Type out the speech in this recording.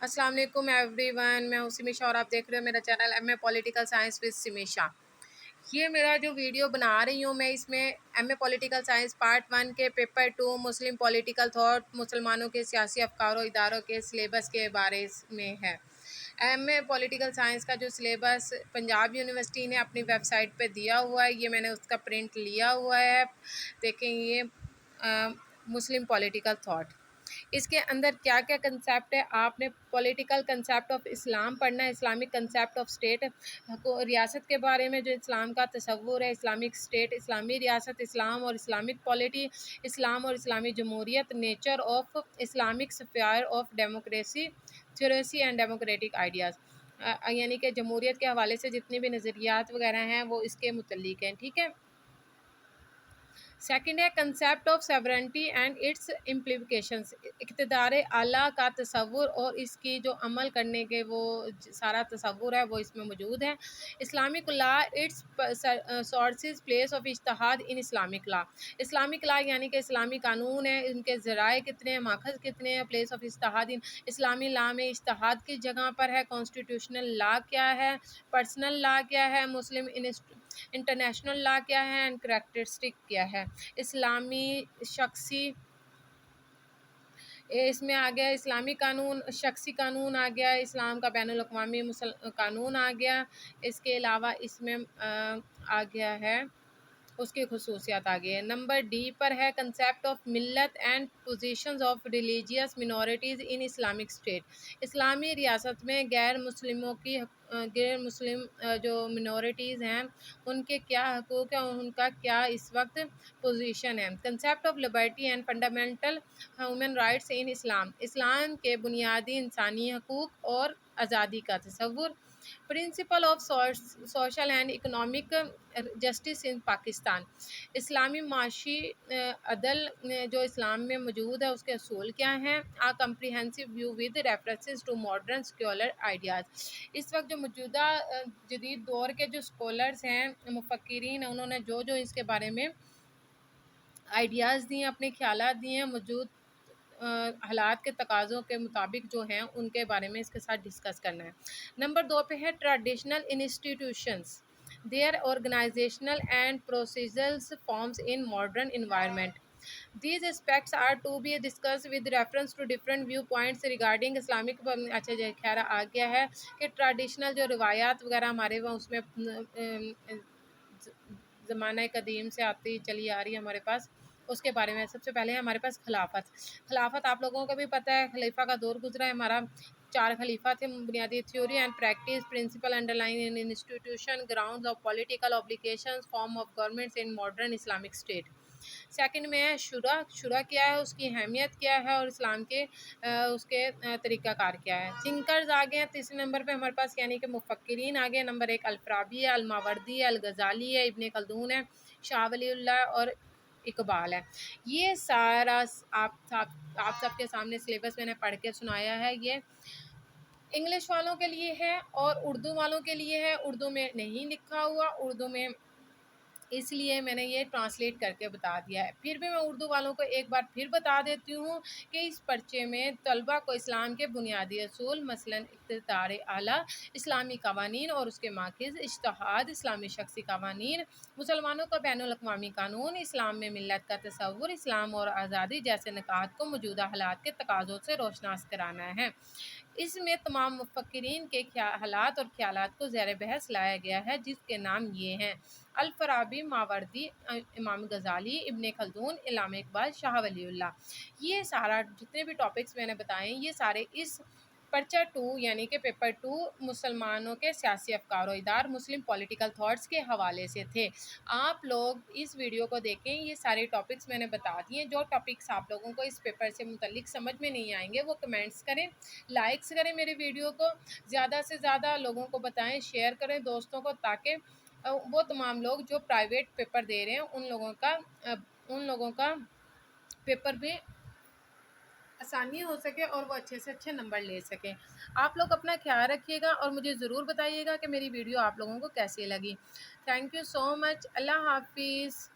السلام علیکم every one, میں ہوں سمیشا اور آپ دیکھ رہے ہو میرا channel M A political science with Samisha. یہ میرا جو ویڈیو بنا رہی ہوں میں اس میں M A political science part 1 کے پیپر 2 مسلم پولیٹیکل تھاٹ مسلمانوں کے سیاسی افکار و اداروں کے سلیبس کے بارے میں ہے۔ ایم اے پولیٹیکل سائنس کا جو سلیبس پنجاب یونیورسٹی نے اپنی ویب سائٹ پہ دیا ہوا ہے، یہ میں نے اس کا پرنٹ لیا ہوا ہے۔ دیکھیں یہ مسلم پولیٹیکل تھاٹ، اس کے اندر کیا کیا کنسیپٹ ہے۔ آپ نے پولیٹیکل کنسیپٹ آف اسلام پڑھنا ہے، اسلامک کنسیپٹ آف اسٹیٹ، ریاست کے بارے میں جو اسلام کا تصور ہے، اسلامک اسٹیٹ، اسلامی ریاست، اسلام اور اسلامک پولیٹی، اسلام اور اسلامی جمہوریت، nature of Islamic sphere of democracy, theocracy and democratic ideas, یعنی کہ جمہوریت کے حوالے سے جتنے بھی نظریات وغیرہ ہیں وہ اس کے متعلق ہیں، ٹھیک ہے۔ سیکنڈ ہے concept of sovereignty and its implications, اقتدار اعلیٰ کا تصور اور اس کی جو عمل کرنے کے وہ سارا تصور ہے وہ اس میں موجود ہے۔ Islamic law, its sources, place of اجتہاد in Islamic law, Islamic law یعنی کہ اسلامی قانون ہے، ان کے ذرائع کتنے ہیں، ماخذ کتنے ہیں، پلیس آف اجتہاد ان اسلامی لا میں اجتہاد کی جگہ پر ہے، کانسٹیٹیوشنل لا کیا ہے، پرسنل لا کیا ہے، مسلم انٹرنیشنل لا کیا ہے، اینڈ کریکٹرسٹک کیا ہے۔ اسلامی شخصی، اس میں آ گیا اسلامی قانون، شخصی قانون آ گیا، اسلام کا بین الاقوامی قانون آ گیا، اس کے علاوہ اس میں آ گیا ہے اس کی خصوصیات آ گئی ہے۔ نمبر ڈی پر ہے کنسیپٹ آف ملت and positions of religious minorities in Islamic state, اسلامی ریاست میں غیر مسلم جو منورٹیز ہیں ان کے کیا حقوق ہیں، ان کا کیا اس وقت پوزیشن ہے۔ Concept of liberty and fundamental human rights in Islam, اسلام کے بنیادی انسانی حقوق اور آزادی کا تصور۔ Principle of social and economic justice in Pakistan, اسلامی معاشی عدل جو اسلام میں موجود ہے اس کے اصول کیا ہیں۔ Comprehensive view with references to modern secular ideas, اس وقت جو موجودہ جدید دور کے جو اسکالرس ہیں، مفکرین ہیں، انہوں نے جو اس کے بارے میں آئیڈیاز دیے ہیں، اپنے خیالات دیے ہیں، موجود حالات کے تقاضوں کے مطابق جو ہیں ان کے بارے میں اس کے ساتھ ڈسکس کرنا ہے۔ نمبر 2 پہ ہے traditional institutions, their organisational and procedural forms in modern environment, these aspects are to be discussed with reference to different viewpoints regarding Islamic۔ اچھا جی خیر آ گیا ہے کہ ٹریڈیشنل جو روایات وغیرہ ہمارے وہ اس میں زمانہ قدیم سے آتی چلی آ رہی ہے ہمارے پاس، اس کے بارے میں سب سے پہلے ہمارے پاس خلافت آپ لوگوں کو بھی پتہ ہے، خلیفہ کا دور گزرا ہے ہمارا، 4 خلیفہ تھے۔ بنیادی theory and practice, principle underline institution, grounds of political obligations, form of governments in modern Islamic state. Second میں ہے شورا کیا ہے، اس کی اہمیت کیا ہے، اور اسلام کے اس کے طریقہ کار کیا ہے۔ تھنکرز آ گئے ہیں تیسرے نمبر پہ ہمارے پاس، یعنی کہ مفکرین آ گئے۔ نمبر 1 الفارابی ہے، الماوردی ہے، الغزالی ہے، ابن خلدون ہے، شاہ ولی اللہ اور اقبال ہے۔ یہ سارا آپ سب کے سامنے سلیبس میں نے پڑھ کے سنایا ہے، یہ انگلش والوں کے لیے ہے اور اردو والوں کے لیے ہے۔ اردو میں نہیں لکھا ہوا، اردو میں اس لیے میں نے یہ ٹرانسلیٹ کر کے بتا دیا ہے۔ پھر بھی میں اردو والوں کو ایک بار پھر بتا دیتی ہوں کہ اس پرچے میں طلبہ کو اسلام کے بنیادی اصول، مثلاً اقتدار اعلیٰ، اسلامی قوانین اور اس کے ماخذ، اجتہاد، اسلامی شخصی قوانین، مسلمانوں کا بین الاقوامی قانون، اسلام میں ملت کا تصور، اسلام اور آزادی جیسے نکات کو موجودہ حالات کے تقاضوں سے روشناس کرانا ہے۔ اس میں تمام مفکرین کے حالات اور خیالات کو زیر بحث لایا گیا ہے، جس کے نام یہ ہیں: الفارابی، ماوردی، امام غزالی، ابن خلدون، علامہ اقبال، شاہ ولی اللہ۔ یہ سارا جتنے بھی ٹاپکس میں نے بتائے ہیں یہ سارے اس پرچہ 2 یعنی کہ پیپر 2 مسلمانوں کے سیاسی افکار و ادار، مسلم پولیٹیکل تھاٹس کے حوالے سے تھے۔ آپ لوگ اس ویڈیو کو دیکھیں، یہ سارے ٹاپکس میں نے بتا دیے۔ جو ٹاپکس آپ لوگوں کو اس پیپر سے متعلق سمجھ میں نہیں آئیں گے وہ کمنٹس کریں، لائکس کریں میری ویڈیو کو، زیادہ سے زیادہ لوگوں کو بتائیں، شیئر کریں دوستوں کو، تاکہ وہ تمام لوگ جو پرائیویٹ پیپر دے رہے ہیں ان لوگوں کا پیپر بھی آسانی ہو سکے اور وہ اچھے سے اچھے نمبر لے سکیں۔ آپ لوگ اپنا خیال رکھیے گا اور مجھے ضرور بتائیے گا کہ میری ویڈیو آپ لوگوں کو کیسی لگی۔ تھینک یو سو مچ، اللہ حافظ۔